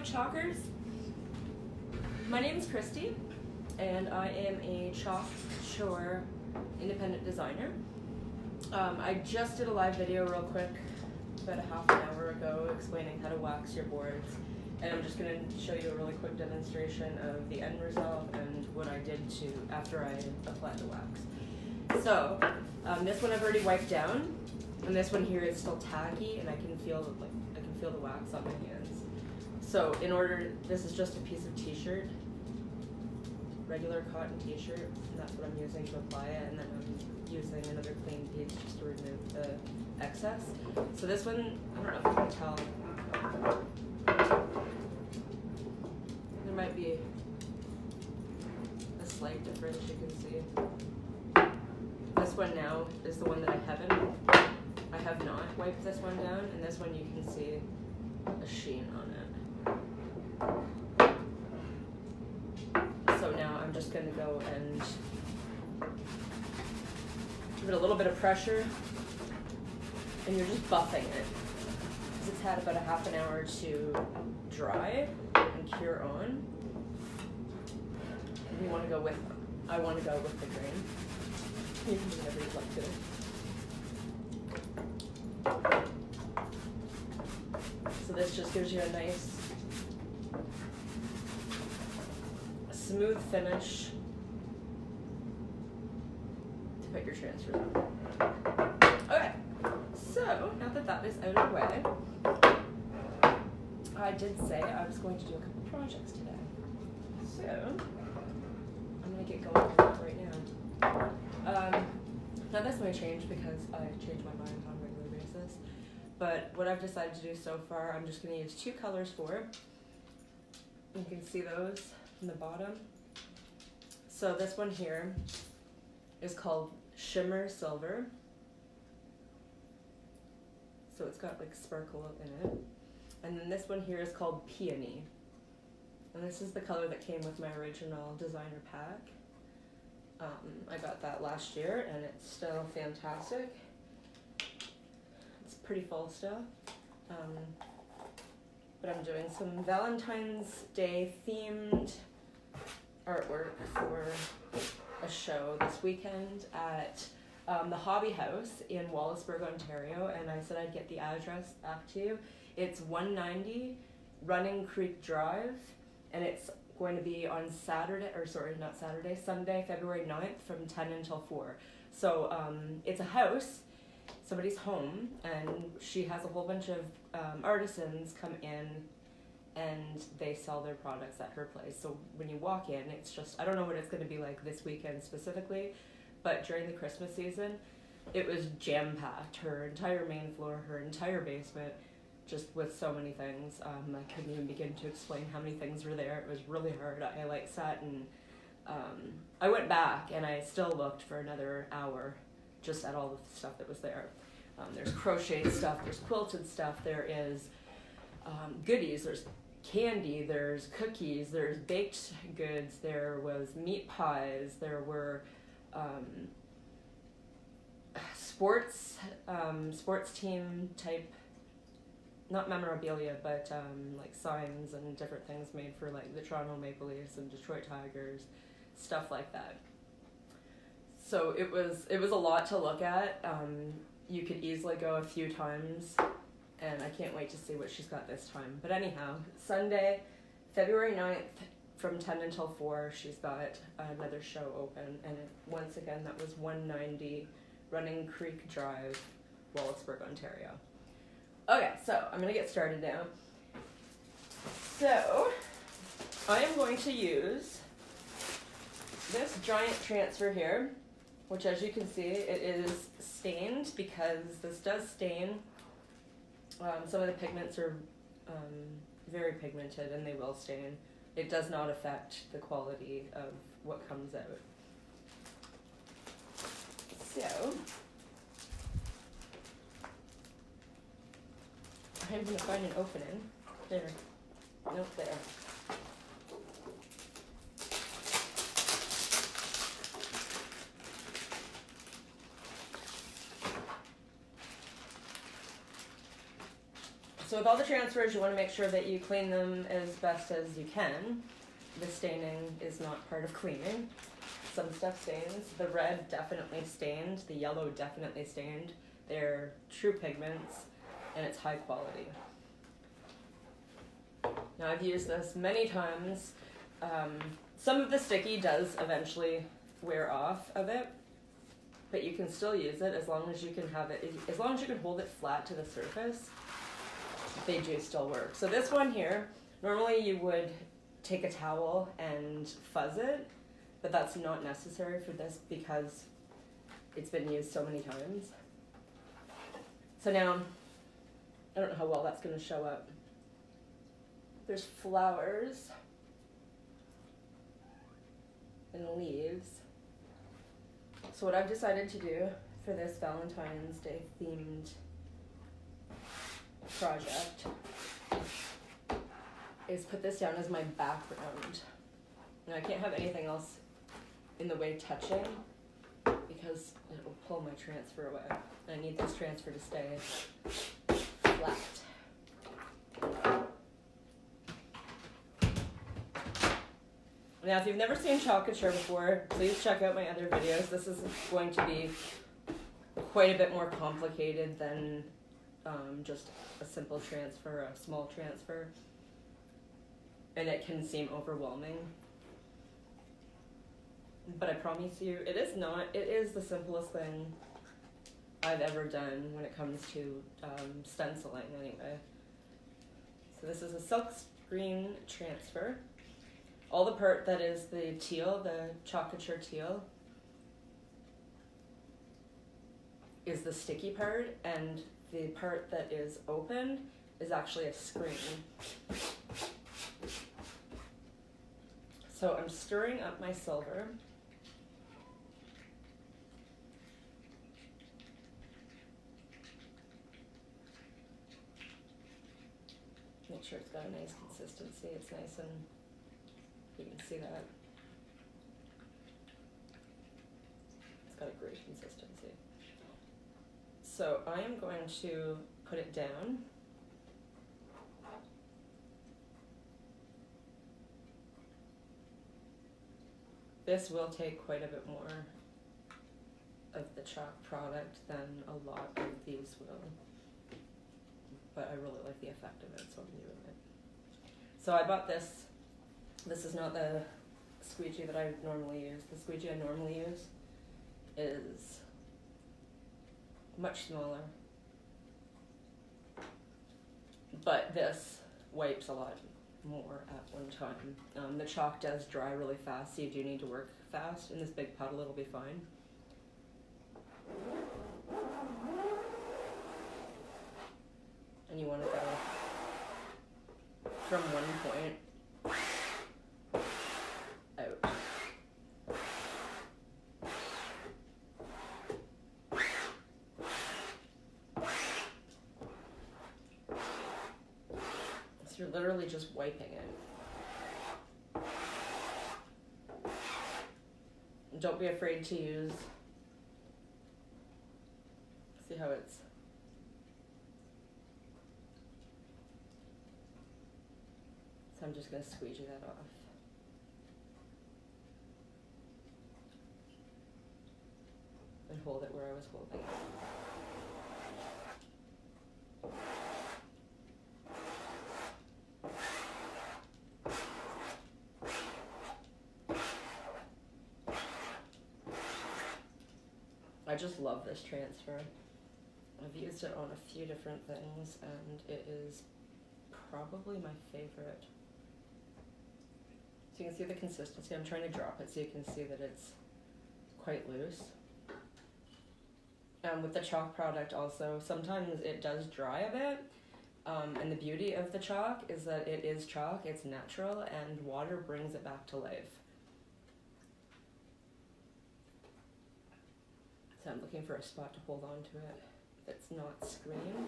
Chalkers. My name is Christy, and I am a Chalk Couture independent designer. I just did a live video real quick about a half an hour ago explaining how to wax your boards, and I'm just going to show you a really quick demonstration of the end result and what I did after I applied the wax. So this one I've already wiped down, and this one here is still tacky, and I can feel the wax on my hands. So this is just a piece of t-shirt, regular cotton t-shirt, and that's what I'm using to apply it, and then I'm using another clean piece just to remove the excess. So this one, I don't know if you can tell, there might be a slight difference, you can see. This one now is the one that I have not wiped this one down, and this one you can see a sheen on it. So now I'm just going to go and give it a little bit of pressure, and you're just buffing it because it's had about a half an hour to dry and cure on. And you want to go with, I want to go with the grain. You can do whatever you'd like to. So this just gives you a nice smooth finish to put your transfers on. Okay, so now that that is out of the way, I did say I was going to do a couple projects today. So I'm going to get going on that right now. Now this may change because I change my mind on a regular basis, but what I've decided to do so far, I'm just going to use two colors for. You can see those in the bottom. So this one here is called Shimmer Silver. So it's got like sparkle in it. And then this one here is called Peony. And this is the color that came with my original designer pack. I got that last year and it's still fantastic. It's pretty full still. But I'm doing some Valentine's Day themed artwork for a show this weekend at the Hobby House in Wallaceburg, Ontario, and I said I'd get the address back to you. It's 190 Running Creek Drive, and it's going to be on Sunday, February 9th from 10 until 4. So it's a house, somebody's home, and she has a whole bunch of artisans come in and they sell their products at her place. So when you walk in, it's just, I don't know what it's going to be like this weekend specifically, but during the Christmas season, it was jam-packed. Her entire main floor, her entire basement, just with so many things. I couldn't even begin to explain how many things were there. It was really hard. I sat and I went back and I still looked for another hour just at all the stuff that was there. There's crocheted stuff, there's quilted stuff, there is goodies, there's candy, there's cookies, there's baked goods, there was meat pies, there were sports team type, not memorabilia, but like signs and different things made for like the Toronto Maple Leafs and Detroit Tigers, stuff like that. So it was a lot to look at. You could easily go a few times, and I can't wait to see what she's got this time. But anyhow, Sunday, February 9th, from 10 until 4, she's got another show open, and once again, that was 190 Running Creek Drive, Wallaceburg, Ontario. Okay, so I'm going to get started now. So, I am going to use this giant transfer here, which as you can see, it is stained because this does stain. Some of the pigments are very pigmented and they will stain. It does not affect the quality of what comes out. So, I'm going to find an opening. There. Nope, there. So with all the transfers, you want to make sure that you clean them as best as you can. The staining is not part of cleaning. Some stuff stains. The red definitely stained. The yellow definitely stained. They're true pigments, and it's high quality. Now I've used this many times. Some of the sticky does eventually wear off of it, but you can still use it as long as you can have it, as long as you can hold it flat to the surface, they do still work. So this one here, normally you would take a towel and fuzz it, but that's not necessary for this because it's been used so many times. So now, I don't know how well that's going to show up. There's flowers and leaves. So what I've decided to do for this Valentine's Day themed project is put this down as my background. And I can't have anything else in the way touching because it will pull my transfer away. I need this transfer to stay flat. Now, if you've never seen Chalk Couture before, please check out my other videos. This is going to be quite a bit more complicated than just a simple transfer, a small transfer. And it can seem overwhelming. But I promise you, it is not. It is the simplest thing I've ever done when it comes to stenciling anyway. So this is a silk screen transfer. All the part that is the teal, the Chalk Couture teal, is the sticky part, and the part that is open is actually a screen. So I'm stirring up my silver. Make sure it's got a nice consistency. It's nice and you can see that. It's got a great consistency. So I am going to put it down. This will take quite a bit more of the chalk product than a lot of these will. But I really like the effect of it, so I'm doing it. So I bought this. This is not the squeegee that I normally use. The squeegee I normally use is much smaller. But this wipes a lot more at one time. The chalk does dry really fast, so you do need to work fast. In this big puddle, it'll be fine. And you want to go from one point out. So you're literally just wiping it. Don't be afraid to use, see how it's, so I'm just going to squeegee that off. And hold it where I was holding it. I just love this transfer. I've used it on a few different things and it is probably my favorite. So you can see the consistency. I'm trying to drop it so you can see that it's quite loose. With the chalk product also, sometimes it does dry a bit. And the beauty of the chalk is that it is chalk, it's natural, and water brings it back to life. So I'm looking for a spot to hold on to it that's not screen.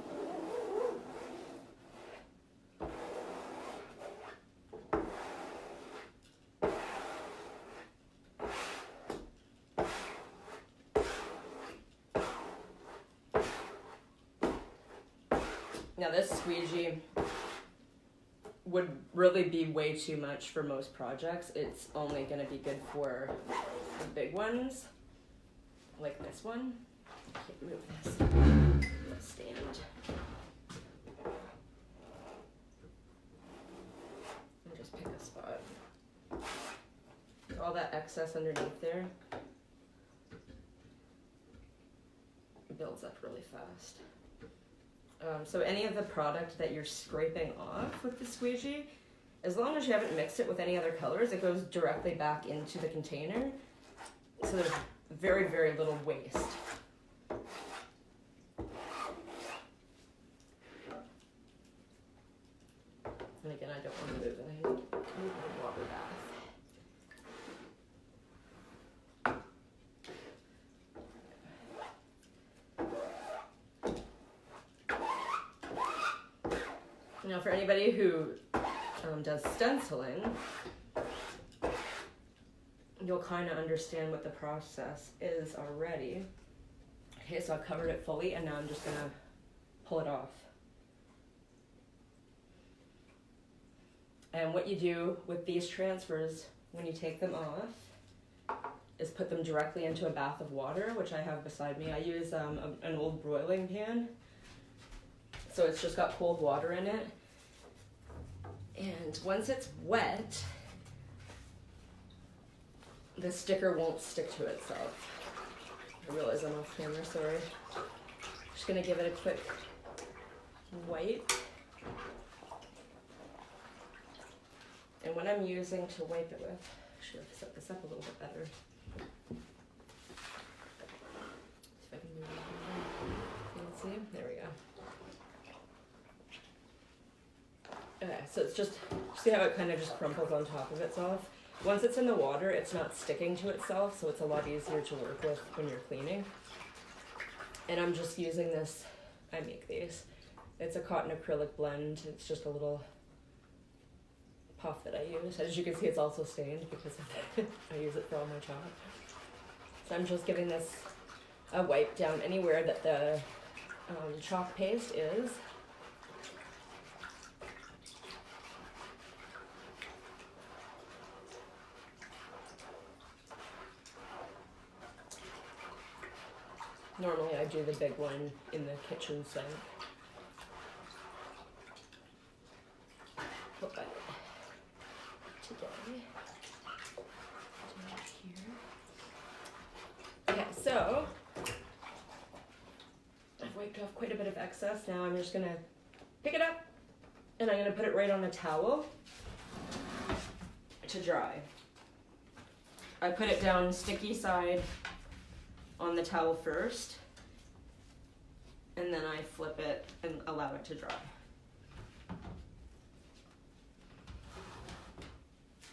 Now this squeegee would really be way too much for most projects. It's only going to be good for the big ones, like this one. I can't move this. Stand. And just pick a spot. All that excess underneath there builds up really fast. So any of the product that you're scraping off with the squeegee, as long as you haven't mixed it with any other colors, it goes directly back into the container. So there's very, very little waste. And again, I don't want to move it. I need to move the water bath. Now, for anybody who does stenciling, you'll kind of understand what the process is already. Okay, so I've covered it fully, and now I'm just gonna pull it off. And what you do with these transfers when you take them off is put them directly into a bath of water, which I have beside me. I use an old broiling pan, so it's just got cold water in it. And once it's wet, the sticker won't stick to itself. I realize I'm off camera, sorry. Just gonna give it a quick wipe. And what I'm using to wipe it with, I should have set this up a little bit better. See if I can move it. You can see? There we go. Okay, so it's just, see how it kind of just crumples on top of itself? Once it's in the water, it's not sticking to itself, so it's a lot easier to work with when you're cleaning. And I'm just using this, I make these. It's a cotton acrylic blend. It's just a little puff that I use. As you can see, it's also stained because I use it for all my chalk. So I'm just giving this a wipe down anywhere that the chalk paste is. Normally I do the big one in the kitchen sink. Put that today. Here. Okay, so I've wiped off quite a bit of excess. Now I'm just gonna pick it up and I'm gonna put it right on a towel to dry. I put it down sticky side on the towel first, and then I flip it and allow it to dry.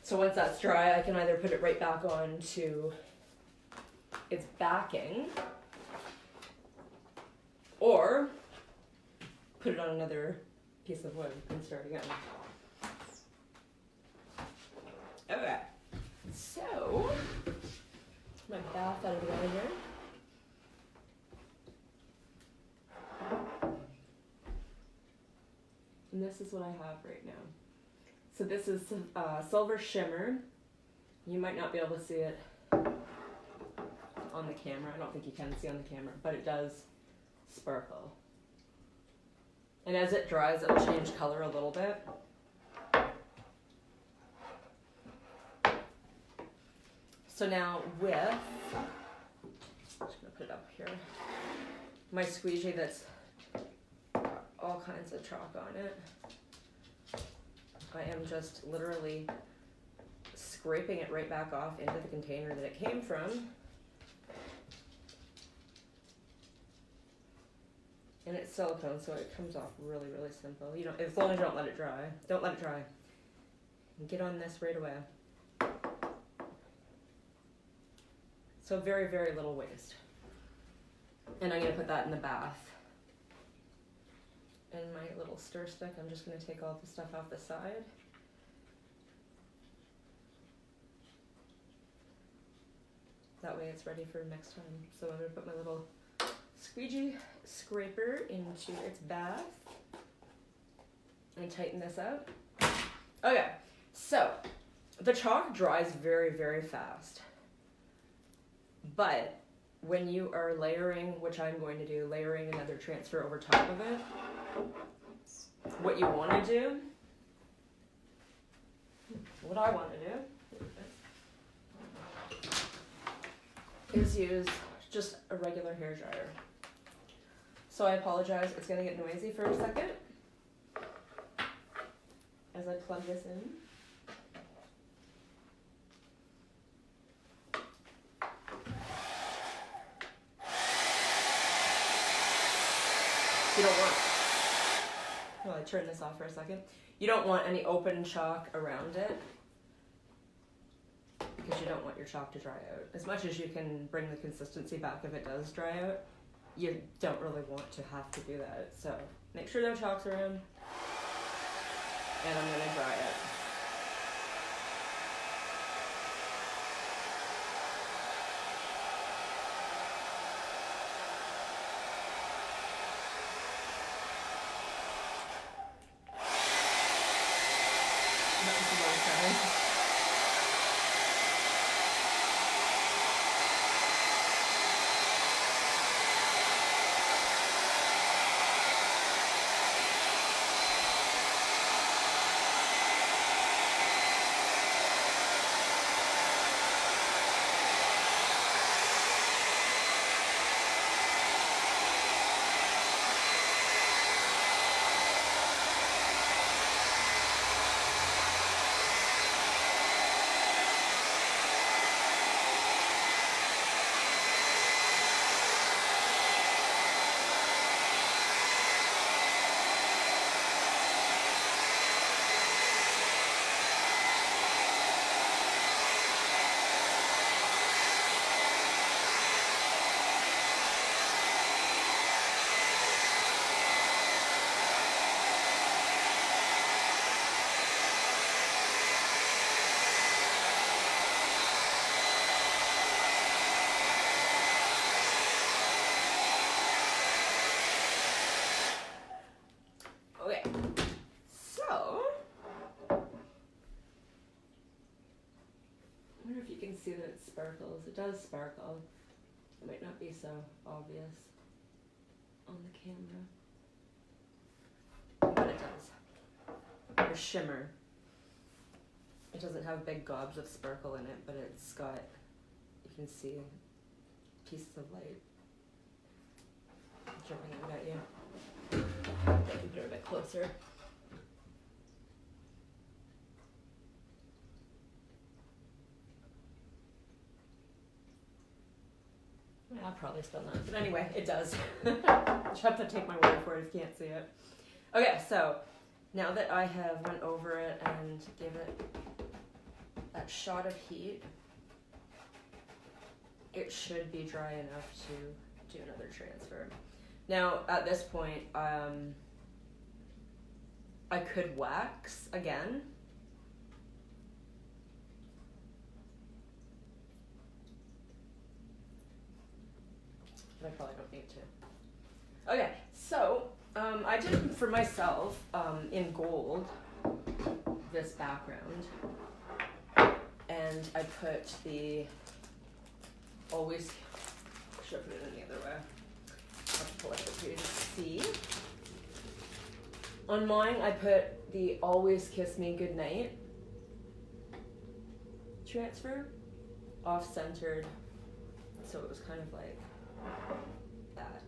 So once that's dry, I can either put it right back on to its backing, or put it on another piece of wood and start again. Okay, so my bath out of the way here. And this is what I have right now. So this is silver shimmer. You might not be able to see it on the camera. I don't think you can see on the camera, but it does sparkle. And as it dries, it'll change color a little bit. So now with, I'm just gonna put it up here, my squeegee that's all kinds of chalk on it. I am just literally scraping it right back off into the container that it came from. And it's silicone, so it comes off really, really simple. You don't, as long as you don't let it dry. Don't let it dry. And get on this right away. So very, very little waste. And I'm gonna put that in the bath. And my little stir stick, I'm just gonna take all the stuff off the side. That way it's ready for next time. So I'm gonna put my little squeegee scraper into its bath. and tighten this out. Okay, so the chalk dries very, very fast. But when you are layering, which I'm going to do, layering another transfer over top of it, what you want to do, what I want to do, is use just a regular hairdryer. So I apologize, it's going to get noisy for a second as I plug this in. You don't want, well, I turn this off for a second. You don't want any open chalk around it because you don't want your chalk to dry out. As much as you can bring the consistency back if it does dry out, you don't really want to have to do that. So make sure no chalk's around, and I'm gonna dry it. See that it sparkles. It does sparkle. It might not be so obvious on the camera, but it does. Or shimmer. It doesn't have big gobs of sparkle in it, but it's got, you can see pieces of light jumping out at you. I can get a bit closer. I'll probably spill that, but anyway, it does. You have to take my word for it if you can't see it. Okay, so now that I have went over it and gave it that shot of heat, it should be dry enough to do another transfer. Now, at this point, I could wax again. But I probably don't need to. Okay, so I did for myself in gold this background, and I put the always, should I put it in the other way? I'll have to pull it up for you to see. On mine, I put the Always Kiss Me Goodnight transfer, off-centered, so it was kind of like that.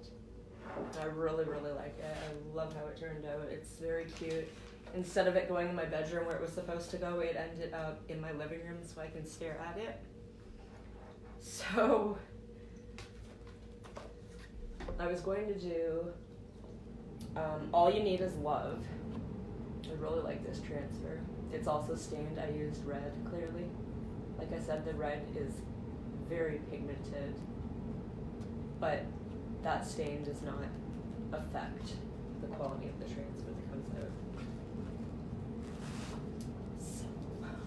And I really, really like it. I love how it turned out. It's very cute. Instead of it going in my bedroom where it was supposed to go, it ended up in my living room so I can stare at it. So I was going to do All You Need Is Love. I really like this transfer. It's also stained. I used red, clearly. Like I said, the red is very pigmented, but that stain does not affect the quality of the transfer that comes out. So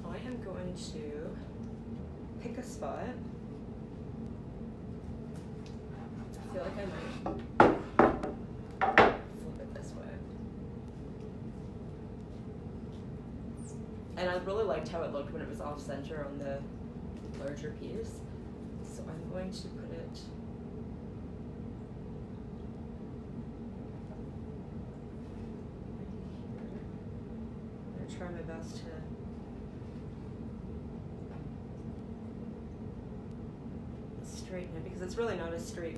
I am going to pick a spot. I feel like I might flip it this way. And I really liked how it looked when it was off center on the larger piece. So I'm going to put it I'm going to try my best to straighten it, because it's really not a straight,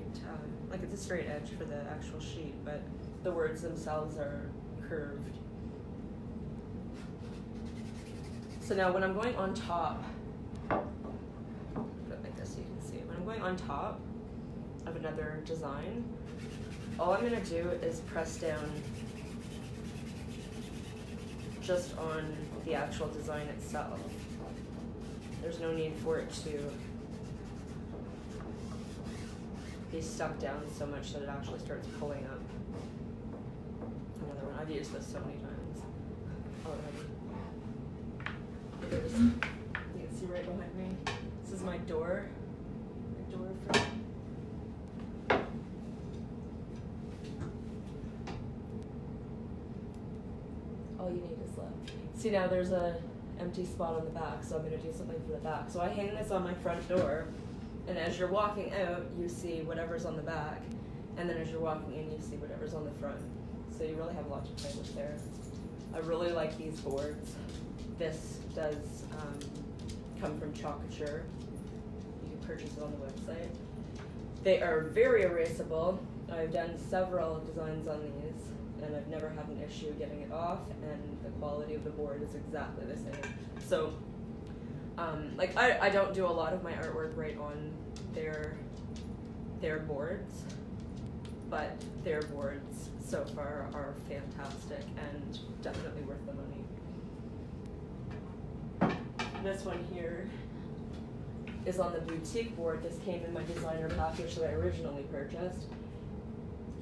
like it's a straight edge for the actual sheet, but the words themselves are curved. So now when I'm going on top, put it like this so you can see it. When I'm going on top of another design, all I'm going to do is press down just on the actual design itself. There's no need for it to be stuck down so much that it actually starts pulling up. Another one. I've used this so many times already. You can see right behind me. This is my door. My door frame. All you need is love. See, now there's a empty spot on the back, so I'm going to do something for the back. So I hang this on my front door, and as you're walking out, you see whatever's on the back, and then as you're walking in, you see whatever's on the front. So you really have a lot to play with there. I really like these boards. This does come from Chalk Couture. You can purchase it on the website. They are very erasable. I've done several designs on these, and I've never had an issue getting it off, and the quality of the board is exactly the same. So, like I don't do a lot of my artwork right on their boards, but their boards so far are fantastic and definitely worth the money. This one here is on the boutique board. This came in my designer package that I originally purchased.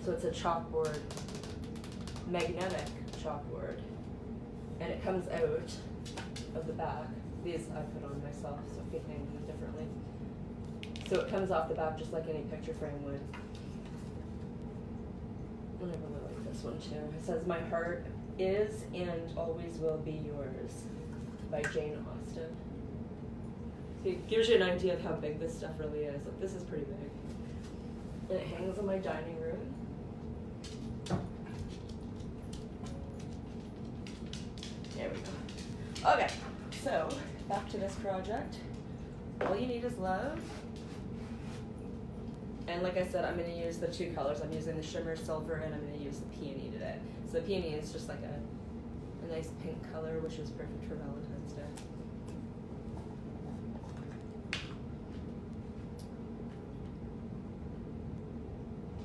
So it's a chalkboard, magnetic chalkboard, and it comes out of the back. These I put on myself, so I can hang them differently. So it comes off the back just like any picture frame would. And I really like this one too. It says, "My heart is and always will be yours," by Jane Austen. So it gives you an idea of how big this stuff really is. Like, this is pretty big. And it hangs in my dining room. There we go. Okay, so back to this project. All you need is love. And like I said, I'm going to use the two colors. I'm using the shimmer silver, and I'm going to use the peony today. So the peony is just like a nice pink color, which is perfect for Valentine's Day.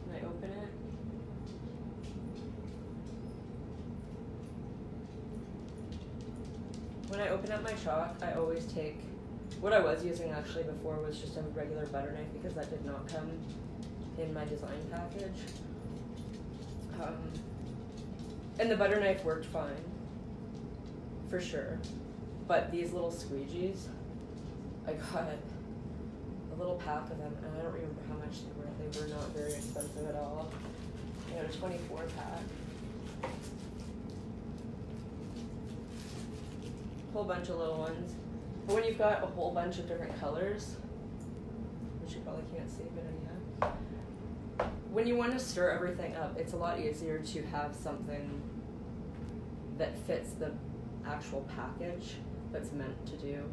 When I open it, when I open up my chalk, I always take, what I was using actually before was just a regular butter knife, because that did not come in my design package. And the butter knife worked fine, for sure. But these little squeegees, I got a little pack of them, and I don't remember how much they were. They were not very expensive at all. I got a 24 pack. Whole bunch of little ones. But when you've got a whole bunch of different colors, which you probably can't see, but anyhow, when you want to stir everything up, it's a lot easier to have something that fits the actual package that's meant to do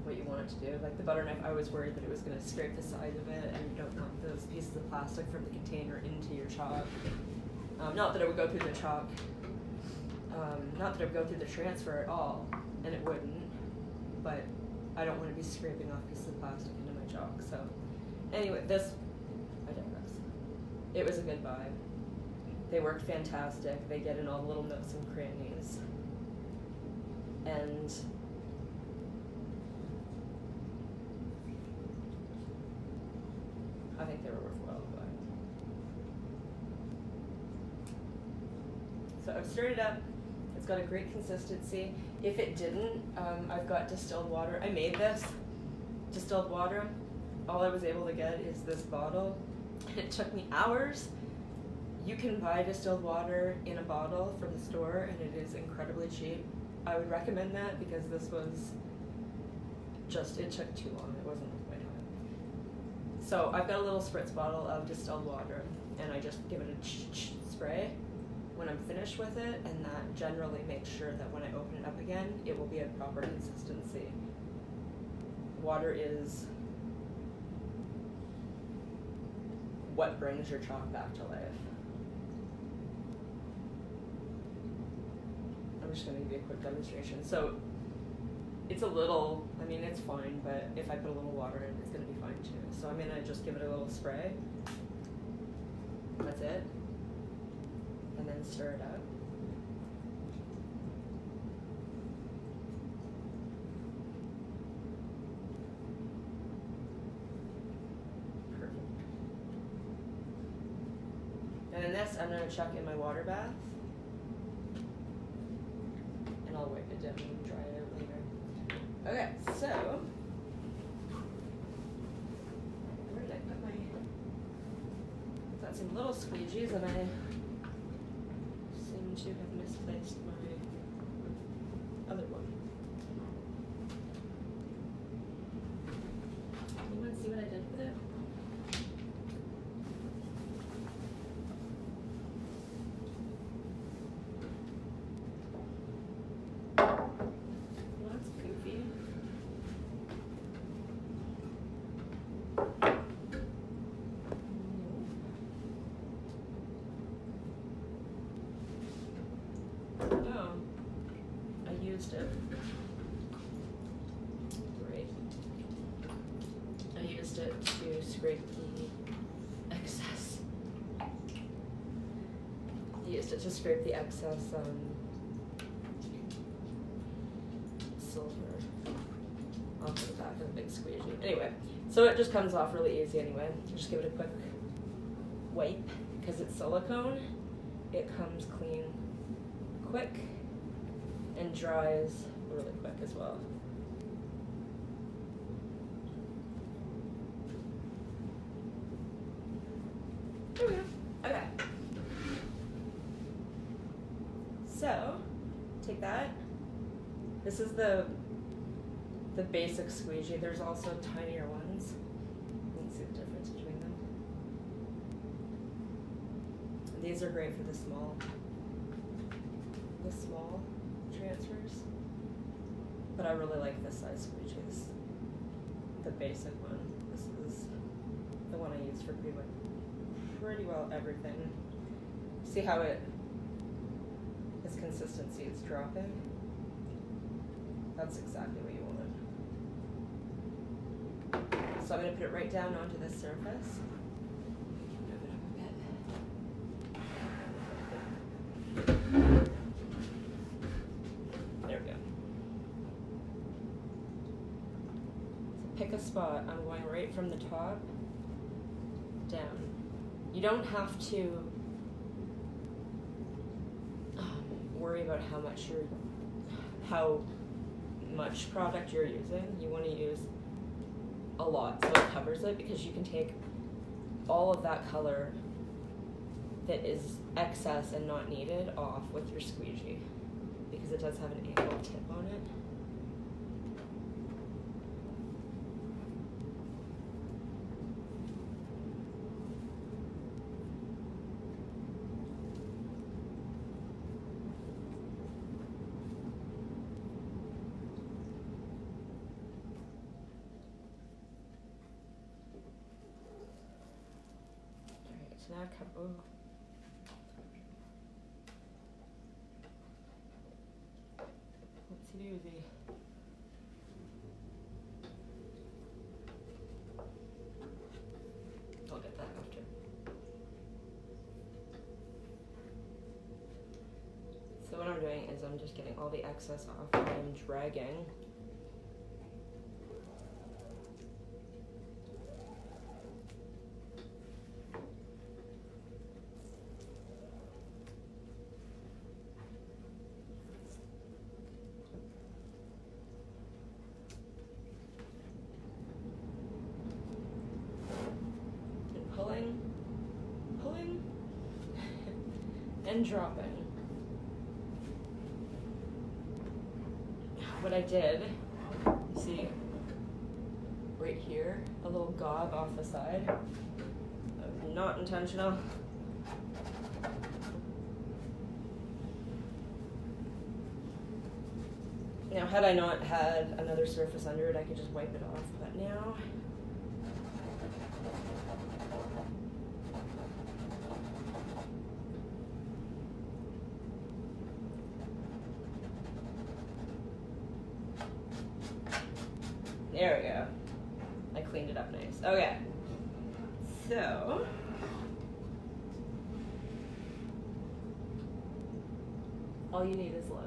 what you want it to do. Like the butter knife, I was worried that it was going to scrape the side of it, and you don't want those pieces of plastic from the container into your chalk. Not that it would go through the chalk, not that it would go through the transfer at all, and it wouldn't, but I don't want to be scraping off pieces of plastic into my chalk. So anyway, this, I digress. It was a good buy. They worked fantastic. They get in all the little nooks and crannies. And I think they were worthwhile to buy. So I've stirred it up. It's got a great consistency. If it didn't, I've got distilled water. I made this distilled water. All I was able to get is this bottle. It took me hours. You can buy distilled water in a bottle from the store, and it is incredibly cheap. I would recommend that because this was just, it took too long. It wasn't worth my time. So I've got a little spritz bottle of distilled water, and I just give it a spray when I'm finished with it, and that generally makes sure that when I open it up again, it will be at proper consistency. Water is what brings your chalk back to life. I'm just gonna give you a quick demonstration. So it's a little, I mean, it's fine, but if I put a little water in, it's gonna be fine too. So I'm gonna just give it a little spray. That's it. And then stir it up. Perfect. And then this, I'm gonna chuck in my water bath. And I'll wipe it down and dry it out later. Okay, so, where did I put my, got some little squeegees and I seem to have misplaced my other one. You want to see what I did with it? Well, that's goofy. Oh, I used it. Great. I used it to scrape the excess. I used it to scrape the excess silver off the back of the big squeegee. Anyway, so it just comes off really easy anyway. Just give it a quick wipe. Because it's silicone, it comes clean quick and dries really quick as well. There we go. Okay. So, take that. This is the basic squeegee. There's also tinier ones. You can see the difference between them. These are great for the small transfers. But I really like this size squeegees. The basic one. This is the one I use for pretty well everything. See how its consistency is dropping? That's exactly what you wanted. So I'm going to put it right down onto this surface. Move it up a bit. There we go. So pick a spot. I'm going right from the top down. You don't have to worry about how much product you're using. You want to use a lot so it covers it, because you can take all of that color that is excess and not needed off with your squeegee, because it does have an angled tip on it. Alright, so now cover. Oopsie doozy. I'll get that after. So what I'm doing is I'm just getting all the excess off and I'm dragging pulling, and dropping. what I did, see, right here, a little gob off the side. Not intentional. Now, had I not had another surface under it, I could just wipe it off, but now, there we go. I cleaned it up nice. Okay, so all you need is love.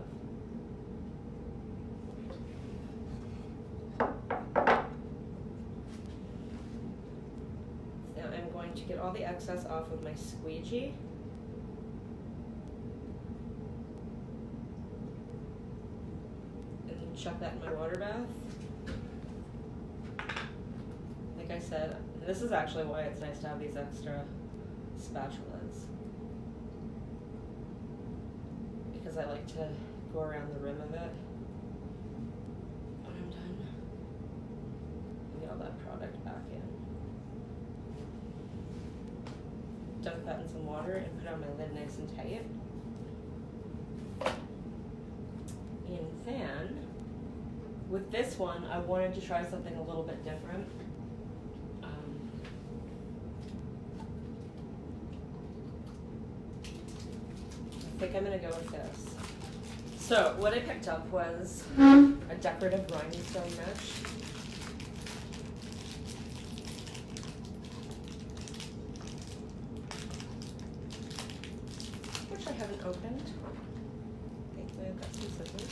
Now I'm going to get all the excess off of my squeegee. And then chuck that in my water bath. Like I said, this is actually why it's nice to have these extra spatulas. Because I like to go around the rim of it when I'm done. And get all that product back in. Dunk that in some water and put on my lid nice and tight. And then, with this one, I wanted to try something a little bit different. I think I'm gonna go with this. So what I picked up was a decorative rhinestone mesh. Which I haven't opened. Thankfully I've got some scissors.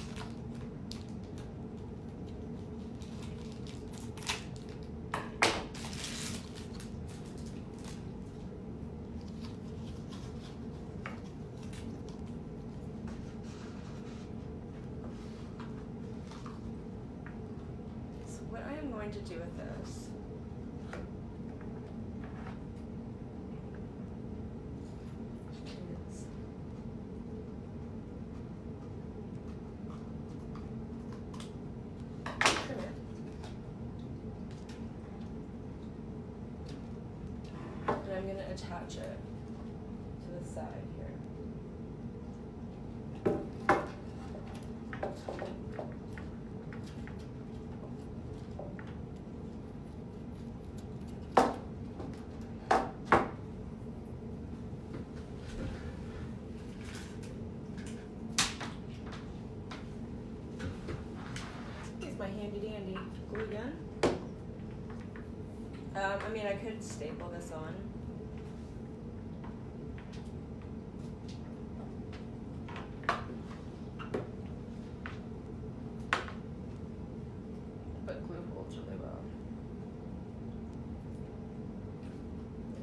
To do with this. And I'm going to attach it to the side here. My handy dandy glue gun. I mean, I could staple this on. But glue holds really well.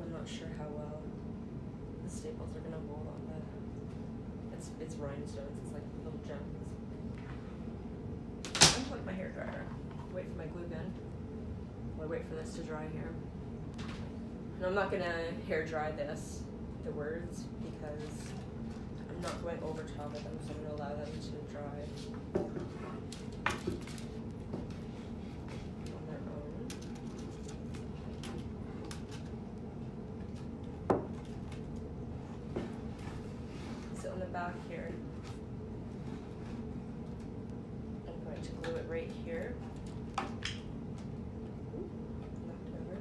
I'm not sure how well the staples are gonna hold on the. It's rhinestones. It's like little gems. Unplug my hair dryer. Wait for my glue gun. While I wait for this to dry here. And I'm not gonna hair dry the words, because I'm not going over top of them, so I'm gonna allow them to dry on their own. So on the back here, to glue it right here. Knocked over.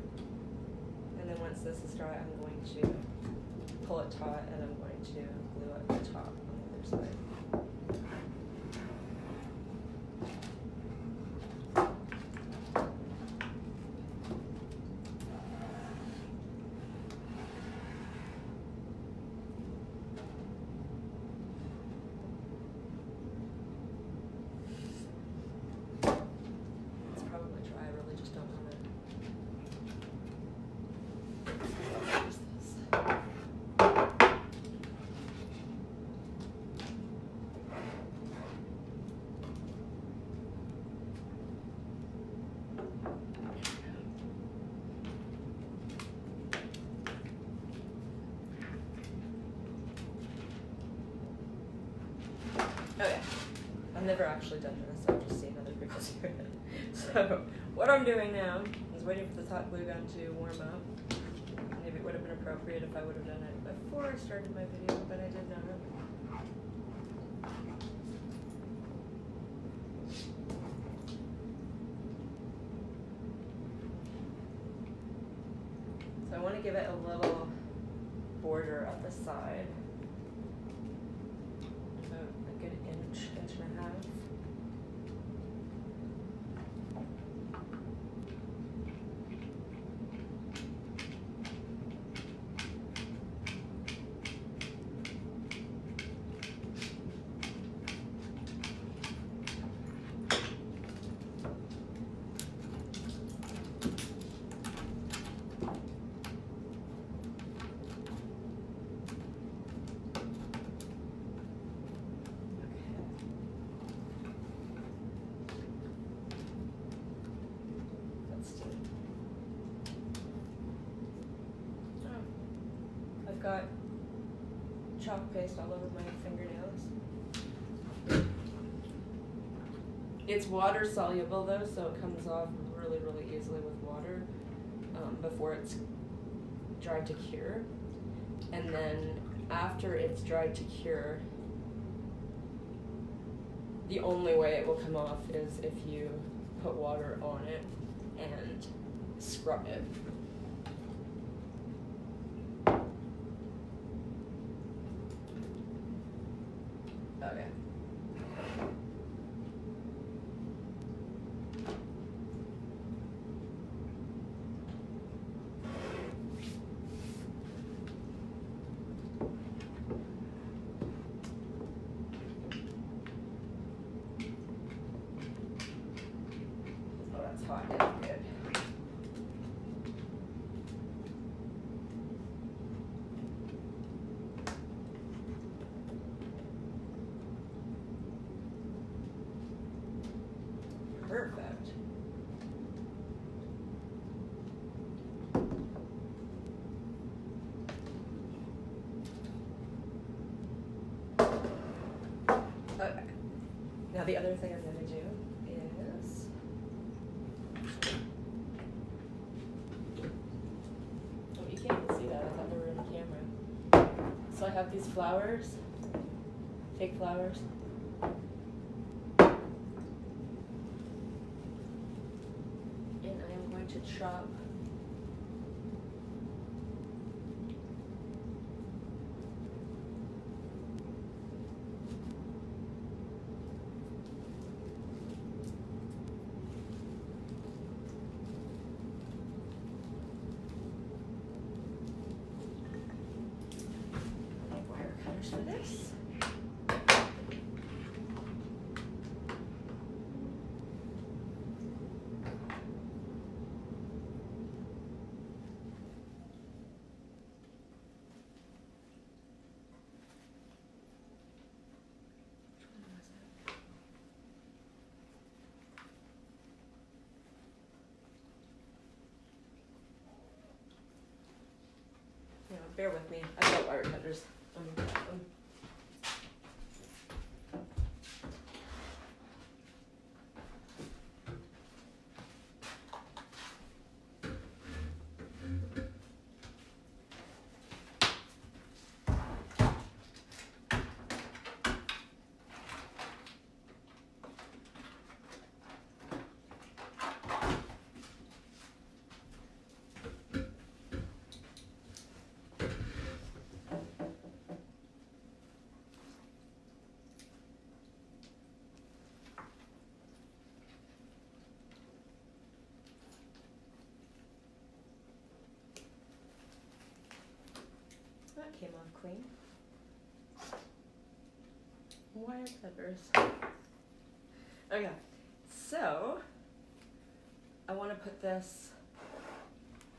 And then once this is dry, I'm going to pull it taut and I'm going to glue up the top on the other side. Okay, and never actually done this, I've just seen other people do it. So, what I'm doing now is waiting for the hot glue gun to warm up. Maybe it would have been appropriate if I would have done it before I started my video, but I did not. So I want to give it a little border at the side. So a good inch, inch and a half. Got chalk paste all over my fingernails. It's water soluble though, so it comes off really, really easily with water before it's dried to cure. And then after it's dried to cure, the only way it will come off is if you put water on it and scrub it. Okay. Oh, that's hot. That's good. Perfect. Okay. Now the other thing I'm going to do is oh, you can't even see that. I thought they were in the camera. So I have these flowers, fake flowers. To chop wire cutters for this. Bear with me. I've got wire cutters. That came off clean. Wire clippers. Okay, so I want to put this.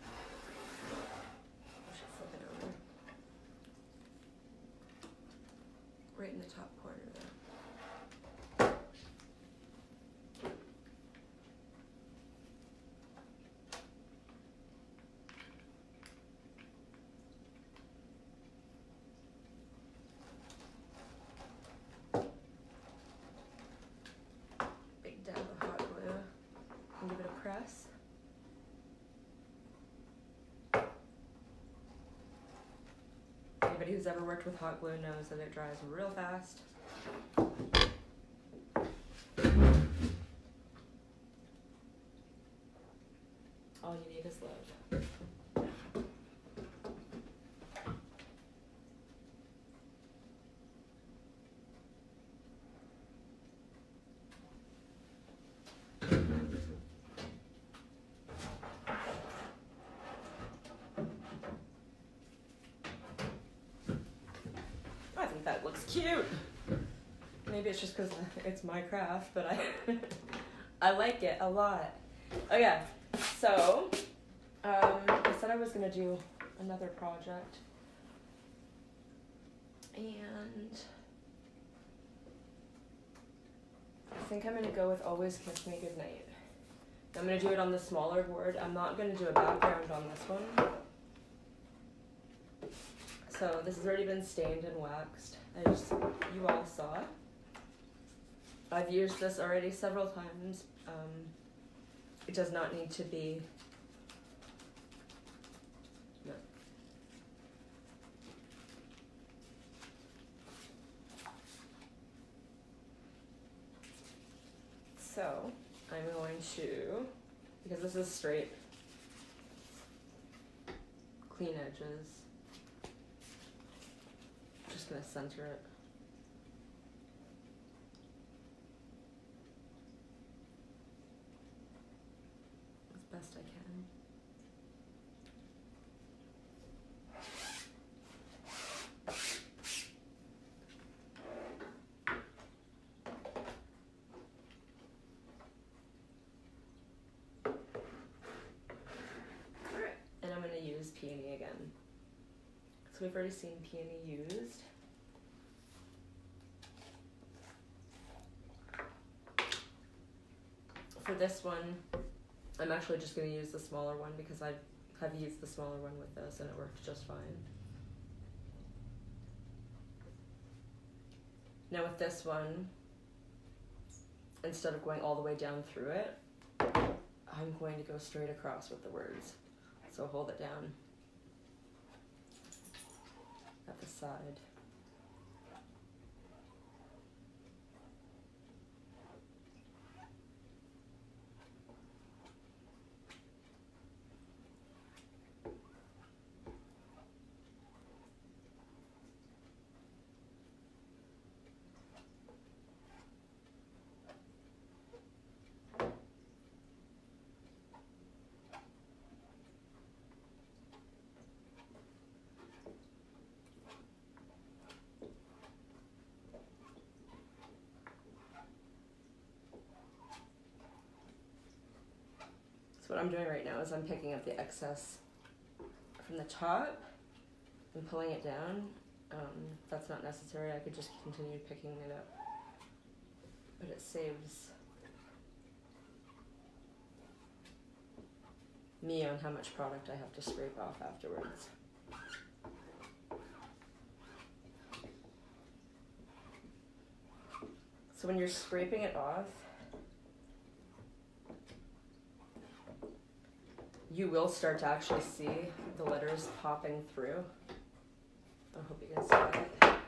I should flip it over. Right in the top corner there. Anybody who's ever worked with hot glue knows that it dries real fast. All you need is love. I think that looks cute. Maybe it's just because it's my craft, but I like it a lot. Okay, so I said I was gonna do another project, and I think I'm gonna go with Always Kiss Me Goodnight. I'm gonna do it on the smaller board. I'm not gonna do a background on this one. So this has already been stained and waxed, as you all saw. I've used this already several times. It does not need to be. No. So I'm going to, because this is straight, clean edges, just gonna center it. As best I can. Alright, and I'm gonna use peony again. So we've already seen peony used. For this one, I'm actually just going to use the smaller one because I have used the smaller one with this and it works just fine. Now with this one, instead of going all the way down through it, I'm going to go straight across with the words. So hold it down at the side. So what I'm doing right now is I'm picking up the excess from the top and pulling it down. That's not necessary, I could just continue picking it up. But it saves me on how much product I have to scrape off afterwards. So when you're scraping it off, you will start to actually see the letters popping through. I hope you can see that.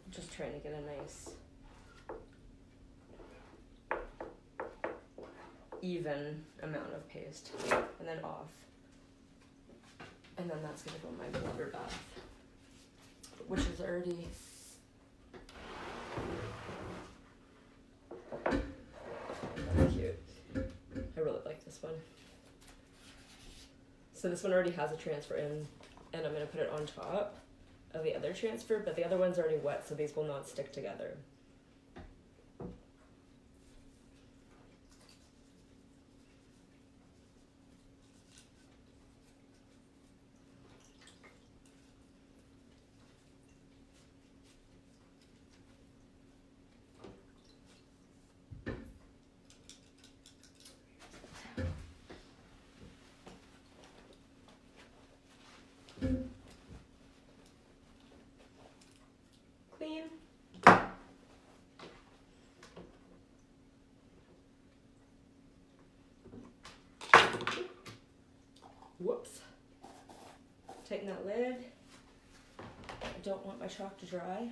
Just trying to get a nice even amount of paste, and then off. And then that's gonna go in my blender bath, which is already very cute. I really like this one. So this one already has a transfer in, and I'm gonna put it on top of the other transfer, but the other one's already wet, so these will not stick together. Tighten that lid. I don't want my chalk to dry.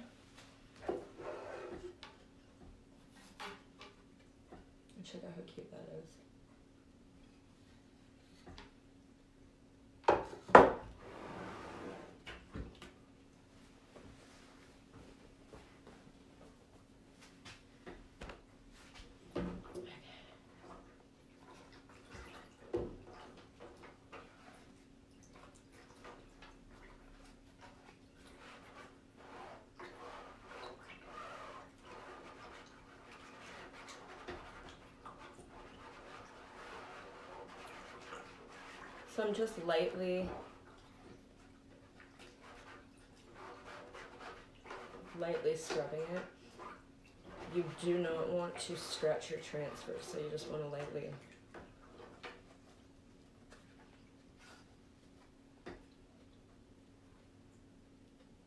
And check out how cute that is. So I'm just lightly scrubbing it. You do not want to stretch your transfer, so you just want to lightly.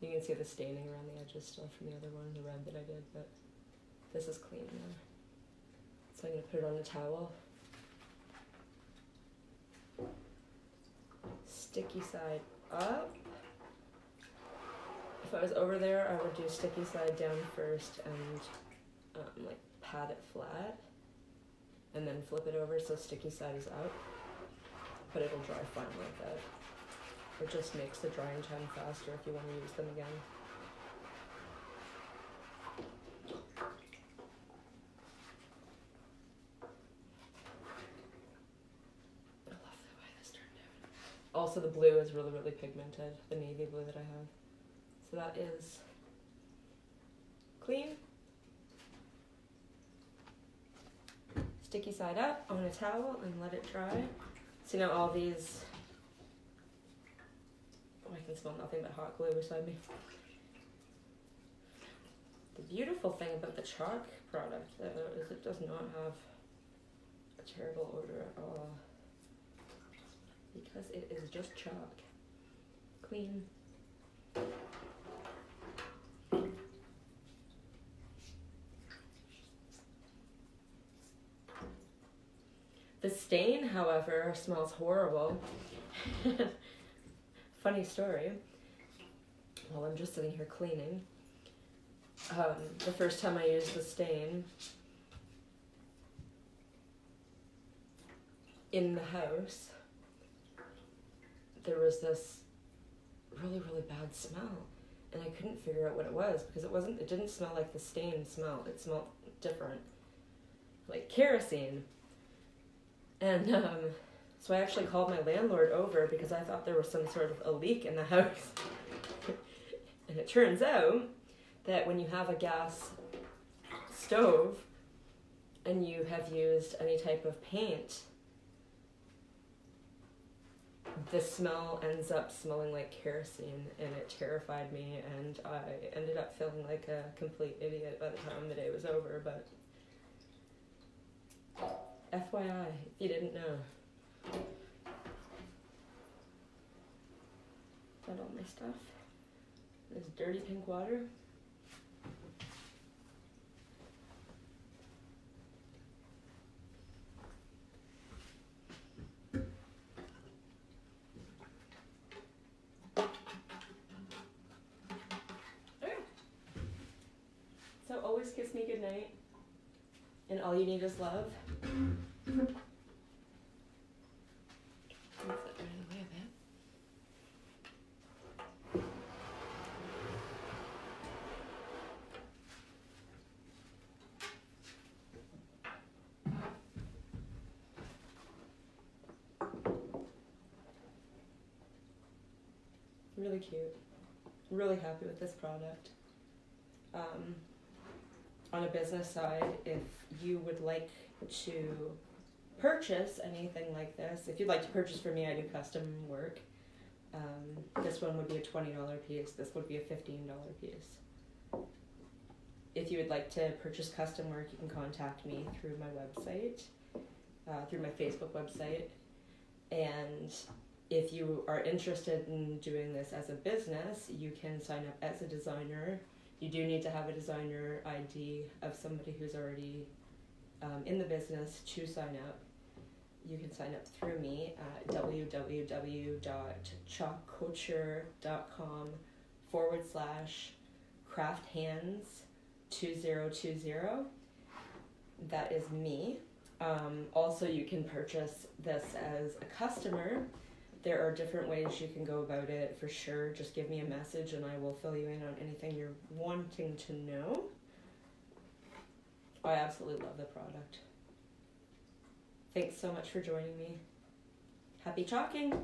You can see the staining around the edges still from the other one, the red that I did, but this is clean now. So I'm going to put it on a towel. Sticky side up. If I was over there, I would do sticky side down first and like pat it flat, and then flip it over so sticky side is up. But it'll dry fine like that. It just makes the drying time faster if you want to use them again. Also, the blue is really, really pigmented, the navy blue that I have. So that is clean. Sticky side up on a towel and let it dry. So now all these, oh, I can smell nothing but hot glue beside me. The beautiful thing about the chalk product though is it does not have a terrible odor at all. Because it is just chalk. Clean. The stain, however, smells horrible. Funny story. While I'm just sitting here cleaning, the first time I used the stain in the house, there was this really, really bad smell, and I couldn't figure out what it was because it didn't smell like the stain smelled. It smelled different, like kerosene. And so I actually called my landlord over because I thought there was some sort of a leak in the house. And it turns out that when you have a gas stove and you have used any type of paint, the smell ends up smelling like kerosene, and it terrified me, and I ended up feeling like a complete idiot by the time the day was over. But FYI, if you didn't know. Got all my stuff. This dirty pink water. So always kiss me goodnight, and all you need is love. Move that out of the way a bit. Really cute. Really happy with this product. On a business side, if you would like to purchase anything like this, if you'd like to purchase from me, I do custom work. This one would be a $20 piece. This would be a $15 piece. If you would like to purchase custom work, you can contact me through my website, through my Facebook website. And if you are interested in doing this as a business, you can sign up as a designer. You do need to have a designer ID of somebody who's already in the business to sign up. you can sign up through me at www.chalkculture.com/crafthands2020. That is me. Also, you can purchase this as a customer. There are different ways you can go about it for sure. Just give me a message and I will fill you in on anything you're wanting to know. I absolutely love the product. Thanks so much for joining me. Happy chalking!